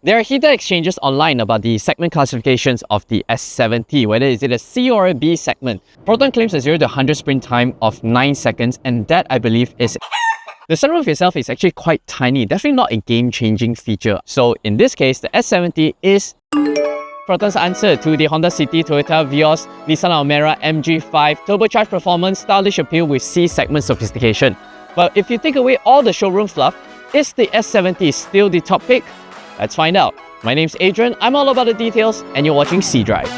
There are heated exchanges online about the segment classifications of the S70, whether is it a C or a B segment. Proton claims a 0 to 100 sprint time of 9 seconds, and that I believe is... The sunroof itself is actually quite tiny, definitely not a game-changing feature. So in this case, the S70 is Proton's answer to the Honda City, Toyota Vios, Nissan Almera MG5, turbocharged performance, stylish appeal with C-segment sophistication. But if you take away all the showroom fluff, is the S70 still the top pick? Let's find out. My name's Adrian, I'm all about the details, and you're watching cDrive.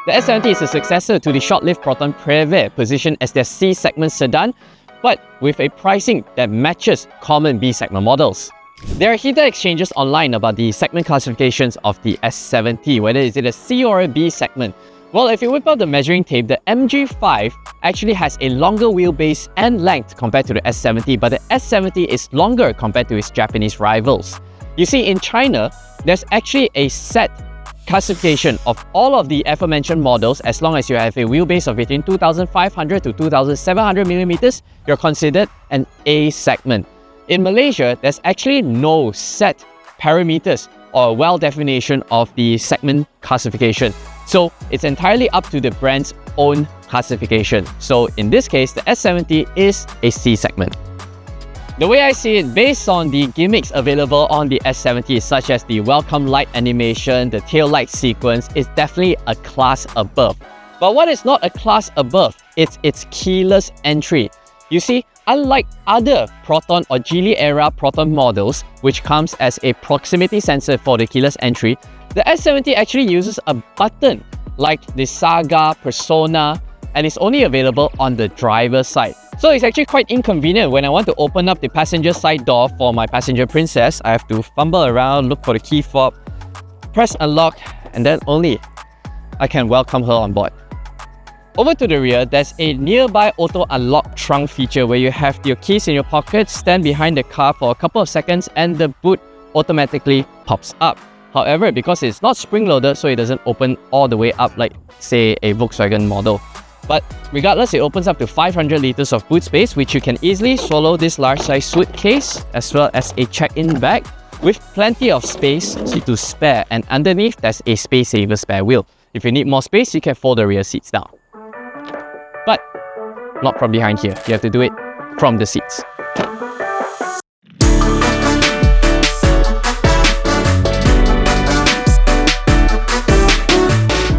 The S70 is a successor to the short-lived Proton Preve, positioned as their C-segment sedan, but with a pricing that matches common B-segment models. There are heated exchanges online about the segment classifications of the S70, whether is it a C or a B segment. Well, if you whip out the measuring tape, the MG5 actually has a longer wheelbase and length compared to the S70, but the S70 is longer compared to its Japanese rivals. You see, in China, there's actually a set classification of all of the aforementioned models. As long as you have a wheelbase of between 2500 to 2700 millimeters, you're considered an A segment. In Malaysia, there's actually no set parameters or well definition of the segment classification. So it's entirely up to the brand's own classification. So in this case, the S70 is a C segment. The way I see it, based on the gimmicks available on the S70, such as the welcome light animation, the tail light sequence, is definitely a class above. But what is not a class above? It's its keyless entry. You see, unlike other Proton or Geely era Proton models, which comes as a proximity sensor for the keyless entry, the S70 actually uses a button like the Saga, Persona, and it's only available on the driver's side. So it's actually quite inconvenient when I want to open up the passenger side door for my passenger princess. I have to fumble around, look for the key fob, press unlock, and then only I can welcome her on board. Over to the rear, there's a nearby auto unlock trunk feature where you have your keys in your pocket, stand behind the car for a couple of seconds, and the boot automatically pops up. However, because it's not spring-loaded, so it doesn't open all the way up like, say, a Volkswagen model. But regardless, it opens up to 500 liters of boot space, which you can easily swallow this large-size suitcase, as well as a check-in bag, with plenty of space to spare. And underneath, there's a space-saver spare wheel. If you need more space, you can fold the rear seats down. But not from behind here. You have to do it from the seats.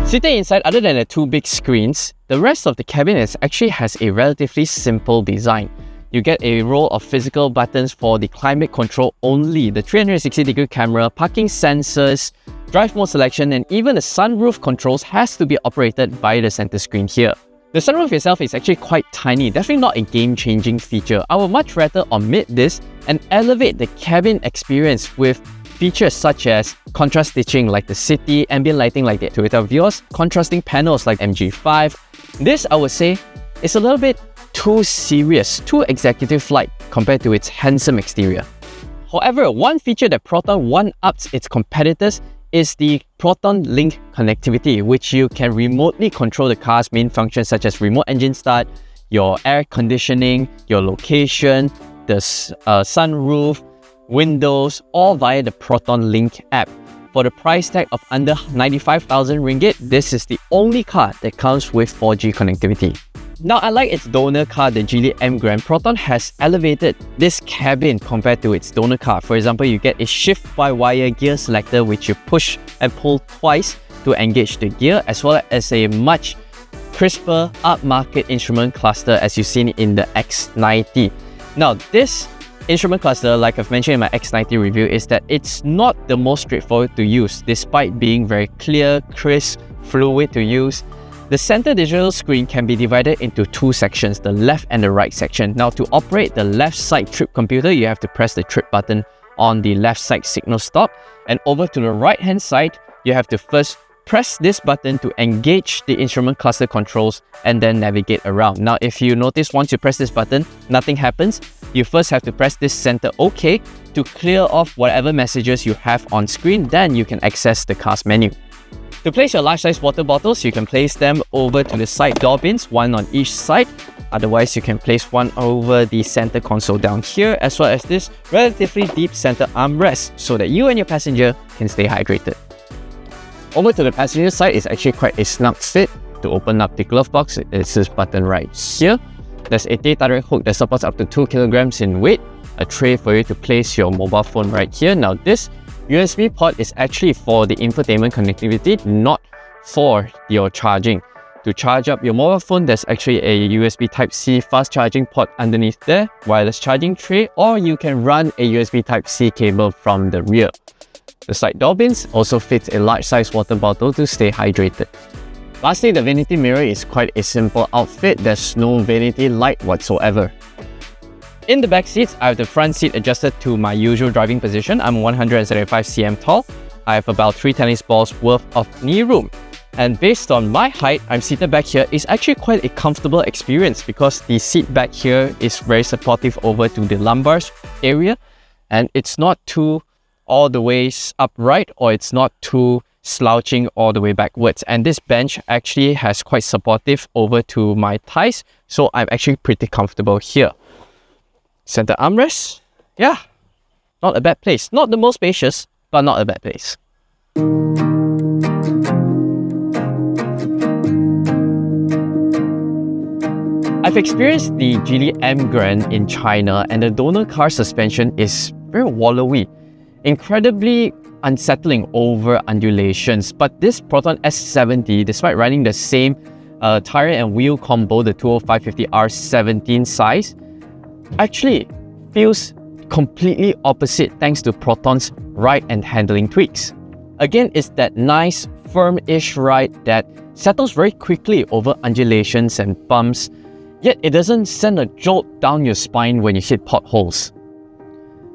Seated inside, other than the two big screens, the rest of the cabin actually has a relatively simple design. You get a row of physical buttons for the climate control only, the 360-degree camera, parking sensors, drive mode selection, and even the sunroof controls has to be operated via the center screen here. The sunroof itself is actually quite tiny, definitely not a game-changing feature. I would much rather omit this and elevate the cabin experience with features such as contrast stitching like the City, ambient lighting like the Toyota Vios, contrasting panels like MG5. This, I would say, is a little bit too serious, too executive-like compared to its handsome exterior. However, one feature that Proton one-ups its competitors is the Proton Link connectivity, which you can remotely control the car's main functions such as remote engine start, your air conditioning, your location, the sunroof, windows, all via the Proton Link app. For the price tag of under 95,000 ringgit, this is the only car that comes with 4G connectivity. Now, unlike its donor car, the Geely M Grand, Proton has elevated this cabin compared to its donor car. For example, you get a shift-by-wire gear selector which you push and pull twice to engage the gear, as well as a much crisper upmarket instrument cluster as you've seen in the X90. Now, this instrument cluster, like I've mentioned in my X90 review, is that it's not the most straightforward to use, despite being very clear, crisp, fluid to use. The center digital screen can be divided into two sections, the left and the right section. Now, to operate the left side trip computer, you have to press the trip button on the left side signal stop, and over to the right hand side, you have to first press this button to engage the instrument cluster controls and then navigate around. Now, if you notice, once you press this button, nothing happens. You first have to press this center OK to clear off whatever messages you have on screen, then you can access the car's menu. To place your large-size water bottles, you can place them over to the side door bins, one on each side. Otherwise, you can place one over the center console down here, as well as this relatively deep center armrest so that you and your passenger can stay hydrated. Over to the passenger side is actually quite a snug fit. To open up the glove box, it's this button right here. There's a teh tarik hook that supports up to 2 kilograms in weight, a tray for you to place your mobile phone right here. Now, this USB port is actually for the infotainment connectivity, not for your charging. To charge up your mobile phone, there's actually a USB Type-C fast charging port underneath there, wireless charging tray, or you can run a USB Type-C cable from the rear. The side door bins also fits a large-size water bottle to stay hydrated. Lastly, the vanity mirror is quite a simple outfit. There's no vanity light whatsoever. In the back seats, I have the front seat adjusted to my usual driving position. I'm 175 cm tall. I have about 3 tennis balls worth of knee room. And based on my height, I'm seated back here. It's actually quite a comfortable experience because the seat back here is very supportive over to the lumbar area, and it's not too all the way upright, or it's not too slouching all the way backwards. And this bench actually has quite supportive over to my thighs, so I'm actually pretty comfortable here. Center armrest, yeah, not a bad place. Not the most spacious, but not a bad place. I've experienced the Geely M Grand in China, and the donor car suspension is very wallowy, incredibly unsettling over undulations. But this PROTON S70, despite running the same tire and wheel combo, the 205/50R17 size, actually feels completely opposite thanks to PROTON's ride and handling tweaks. Again, it's that nice, firm-ish ride that settles very quickly over undulations and bumps, yet it doesn't send a jolt down your spine when you hit potholes.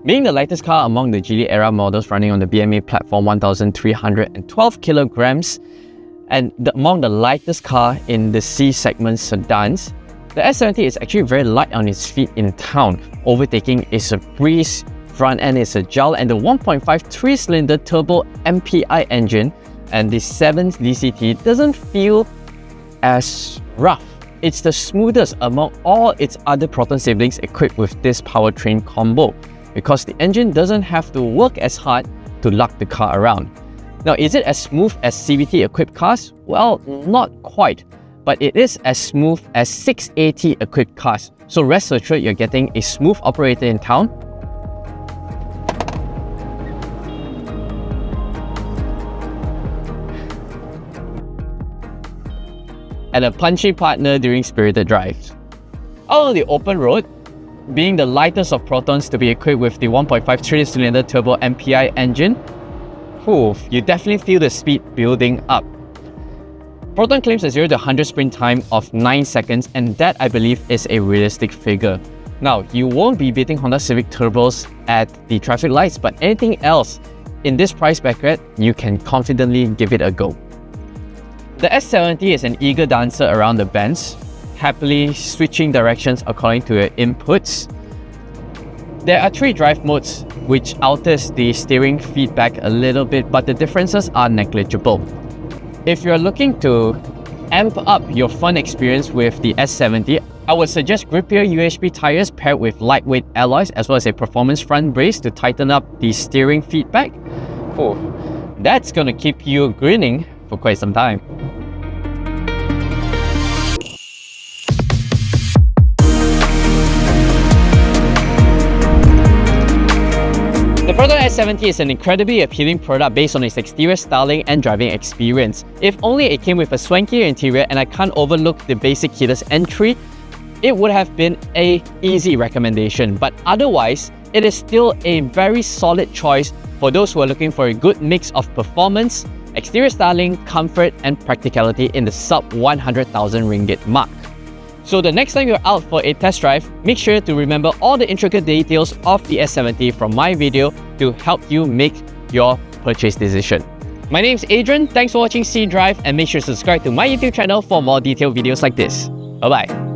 Being the lightest car among the Geely era models running on the BMA platform, 1,312 kilograms, and among the lightest car in the C-segment sedans, the S70 is actually very light on its feet in town. Overtaking is a breeze, front end is agile, and the 1.5 3-cylinder turbo MPI engine and the 7th DCT doesn't feel as rough. It's the smoothest among all its other Proton siblings equipped with this powertrain combo, because the engine doesn't have to work as hard to lug the car around. Now, is it as smooth as CVT equipped cars? Well, not quite, but it is as smooth as 680 equipped cars. So rest assured you're getting a smooth operator in town. And a punchy partner during spirited drives. Out on the open road, being the lightest of Protons to be equipped with the 1.5 3-cylinder turbo MPI engine, you definitely feel the speed building up. Proton claims a 0 to 100 sprint time of 9 seconds, and that, I believe, is a realistic figure. Now, you won't be beating Honda Civic turbos at the traffic lights, but anything else in this price bracket, you can confidently give it a go. The S70 is an eager dancer around the bends, happily switching directions according to your inputs. There are 3 drive modes, which alters the steering feedback a little bit, but the differences are negligible. If you're looking to amp up your fun experience with the S70, I would suggest grippier UHP tires paired with lightweight alloys, as well as a performance front brace to tighten up the steering feedback. That's gonna keep you grinning for quite some time. The PROTON S70 is an incredibly appealing product based on its exterior styling and driving experience. If only it came with a swankier interior and I can't overlook the basic keyless entry, it would have been an easy recommendation. But otherwise, it is still a very solid choice for those who are looking for a good mix of performance, exterior styling, comfort, and practicality in the sub 100,000 ringgit mark. So the next time you're out for a test drive, make sure to remember all the intricate details of the S70 from my video to help you make your purchase decision. My name's Adrian, thanks for watching C-Drive, and make sure to subscribe to my YouTube channel for more detailed videos like this. Bye-bye.